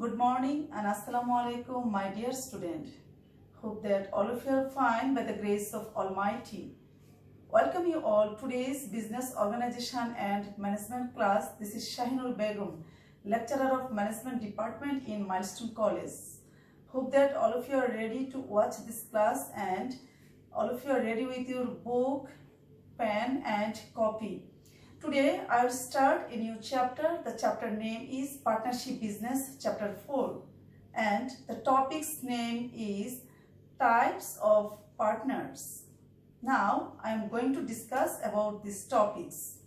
Good morning and Assalamu alaikum, my dear student. Hope that all of you are fine by the grace of Almighty. Welcome you all today's Business Organization and Management class. This is Shahinur Begum, lecturer of Management Department in Milestone College. Hope that all of you are ready to watch this class and all of you are ready with your book, pen and copy. Today I will start a new chapter. The chapter name is Partnership Business, chapter 4, and the topic's name is Types of Partners. Now I am going to discuss about these topics.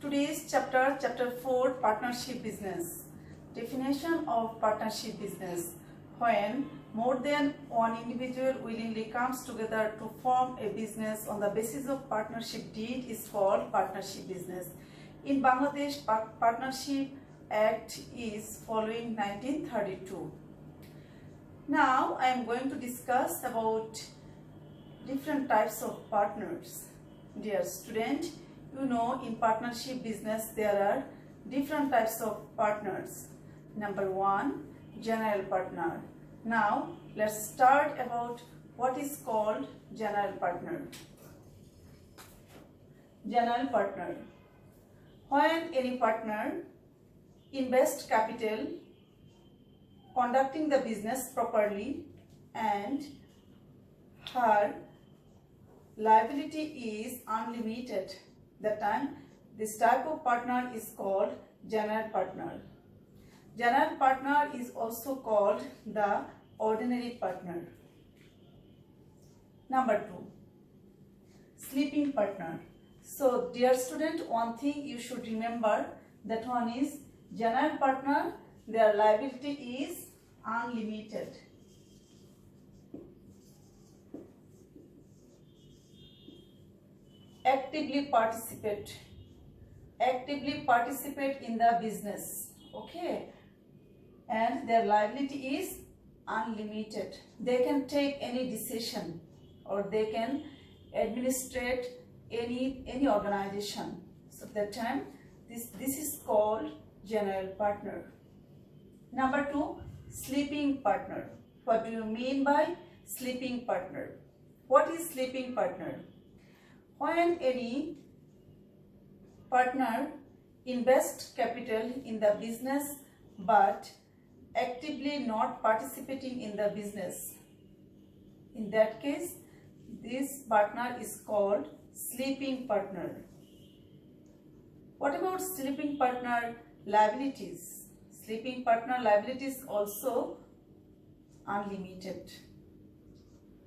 Today's chapter 4, Partnership Business. Definition of partnership business: when more than one individual willingly comes together to form a business on the basis of partnership deed is called partnership business. In Bangladesh, Partnership Act is following 1932. Now I am going to discuss about different types of partners. Dear student, you know in partnership business there are different types of partners. Number 1, general partner. Now let's start about what is called general partner. General partner: when any partner invests capital conducting the business properly and her liability is unlimited, that time this type of partner is called general partner. General partner is also called the ordinary partner. Number 2, sleeping partner. So dear student, one thing you should remember, that one is general partner, their liability is unlimited. Actively participate in the business, okay, and their liability is unlimited. They can take any decision or they can administrate any organization. So that time this is called general partner. Number 2, sleeping partner. What do you mean by sleeping partner? What is sleeping partner? When any partner invests capital in the business but actively not participating in the business, in that case this partner is called sleeping partner. What about sleeping partner liabilities? Sleeping partner liabilities also unlimited,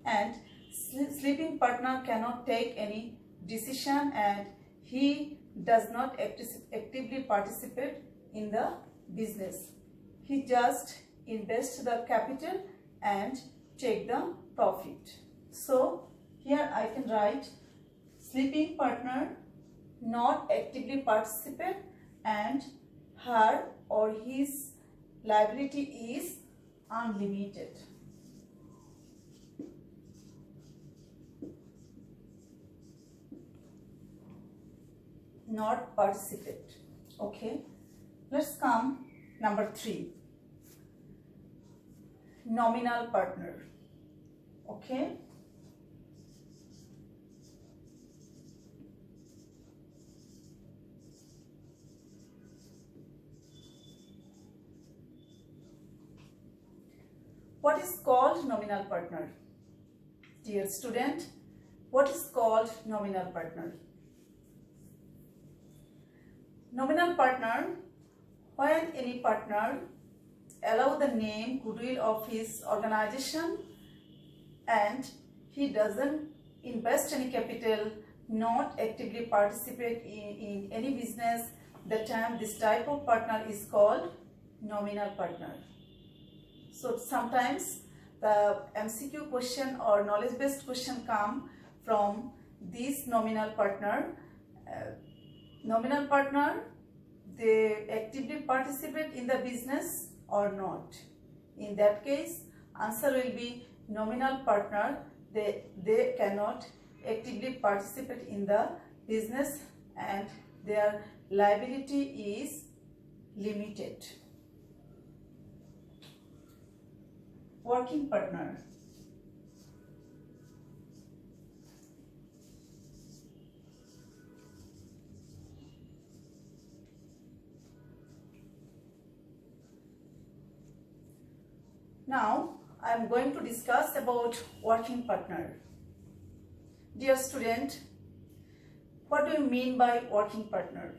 and sleeping partner cannot take any decision and he does not actively participate in the business. He just invests the capital and take the profit. So here I can write sleeping partner not actively participate and her or his liability is unlimited. Not participate. Okay, let's come number 3, nominal partner. Okay, what is called nominal partner? Dear student, what is called nominal partner? Nominal partner: when any partner allow the name, goodwill of his organization and he doesn't invest any capital, not actively participate in any business, the time this type of partner is called nominal partner. So sometimes the MCQ question or knowledge based question come from this nominal partner. Nominal partner, they actively participate in the business or not. In that case, answer will be nominal partner. They cannot actively participate in the business and their liability is limited. working partner. Now I am going to discuss about working partner. Dear student, what do you mean by working partner?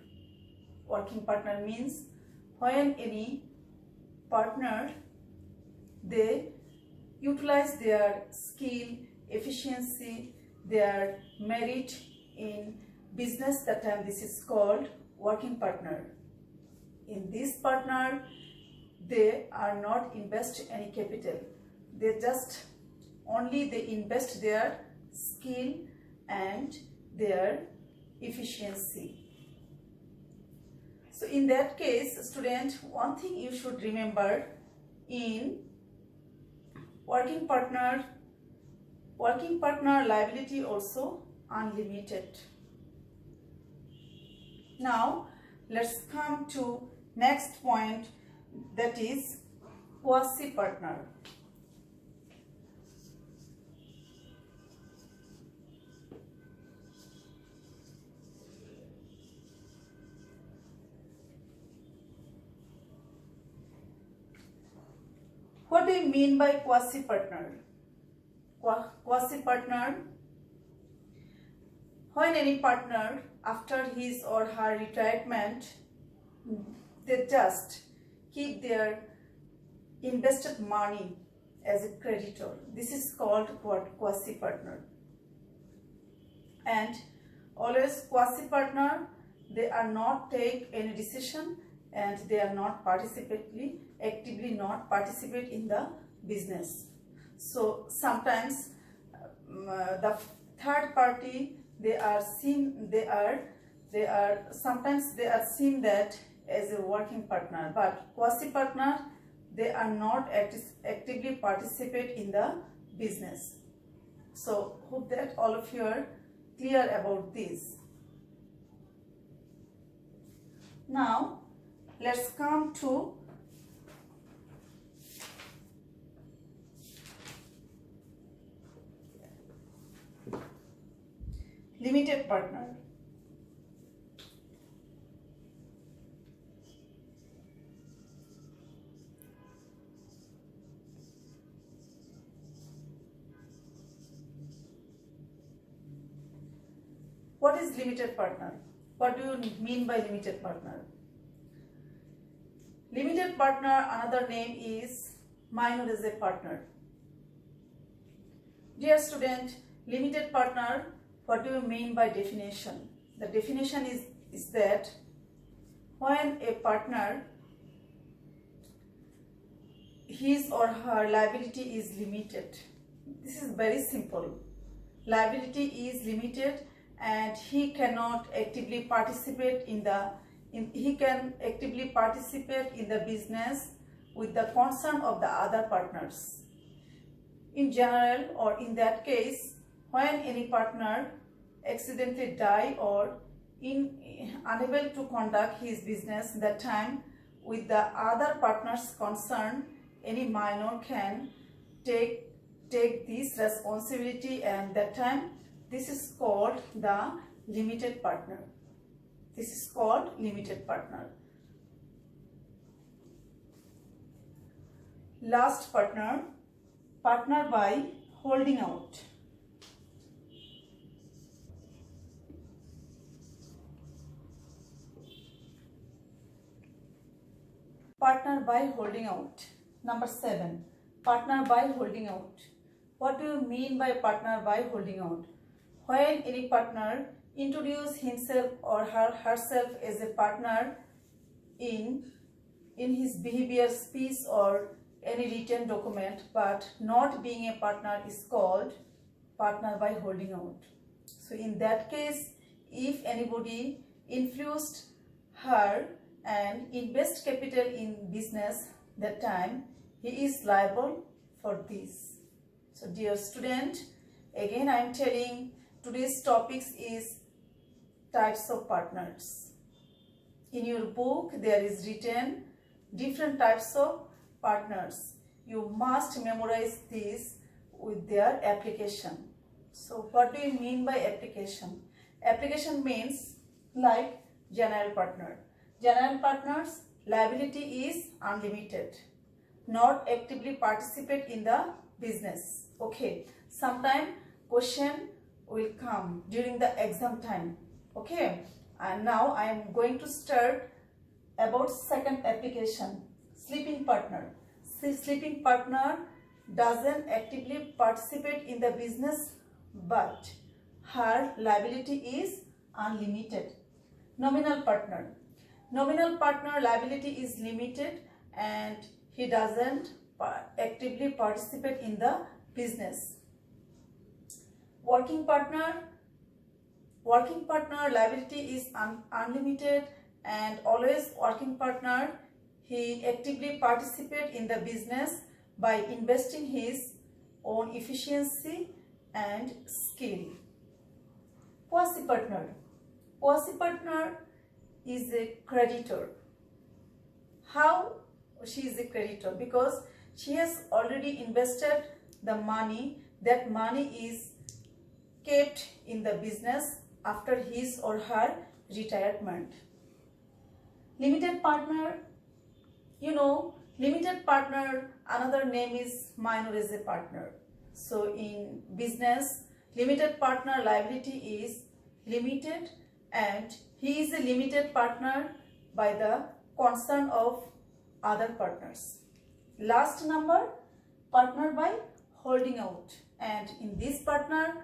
Working partner means when any partner, they utilize their skill, efficiency, their merit in business, that time this is called working partner. In this partner, they are not invest any capital. They just only they invest their skill and their efficiency. So in that case, student, one thing you should remember, in working partner liability also unlimited. Now let's come to next point, that is quasi partner. What do you mean by quasi partner? Quasi partner, when any partner after his or her retirement, they just keep their invested money as a creditor. This is called quasi partner. And always quasi partner, they are not take any decision and they are not actively not participate in the business. So sometimes the third party, sometimes they are seen that as a working partner, but quasi partner, they are not actively participate in the business. So hope that all of you are clear about this. Now let's come to limited partner. What is limited partner? What do you mean by limited partner? Limited partner, another name is minority partner. Dear student, limited partner, what do you mean by definition? The definition is that when a partner, his or her liability is limited. This is very simple. Liability is limited and he cannot actively participate in the business with the consent of the other partners. In general, or in that case, when any partner accidentally die or unable to conduct his business, that time with the other partners concerned, any minor can take this responsibility, and that time this is called the limited partner. This is called limited partner. Last partner, partner by holding out. Partner by holding out. Number 7, partner by holding out. What do you mean by partner by holding out? When any partner introduce himself or herself as a partner in his behavior, speech or any written document, but not being a partner, is called partner by holding out. So in that case, if anybody influenced her and invest capital in business, that time he is liable for this. So dear student, again I am telling, today's topics is types of partners. In your book there is written different types of partners. you must memorize this with their application. So what do you mean by application? Application means like general partner. General partner's liability is unlimited, not actively participate in the business. Okay, sometime question will come during the exam time. Okay, and now I am going to start about second application, sleeping partner. Sleeping partner doesn't actively participate in the business, but her liability is unlimited. Nominal partner. Nominal partner liability is limited and he doesn't actively participate in the business. Working partner liability is unlimited and always working partner, he actively participate in the business by investing his own efficiency and skill. Quasi-partner. Quasi-partner is a creditor. How she is a creditor? Because she has already invested the money. That money is kept in the business after his or her retirement. Limited partner, you know, limited partner, another name is minority partner. So in business, limited partner liability is limited and he is a limited partner by the consent of other partners. Last number, partner by holding out. And in this partner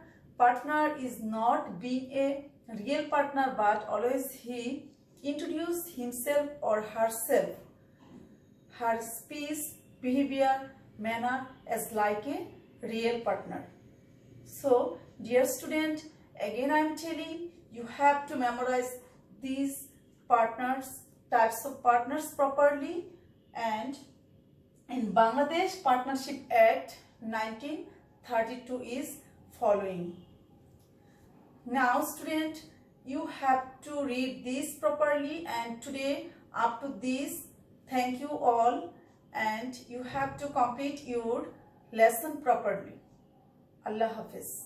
is not being a real partner, but always he introduce himself or herself, her speech, behavior, manner as like a real partner. So dear student, again I am telling you have to memorize these types of partners properly, and in Bangladesh Partnership Act 1932 is following. Now student, you have to read this properly, and today up to this, thank you all, and you have to complete your lesson properly. Allah Hafiz.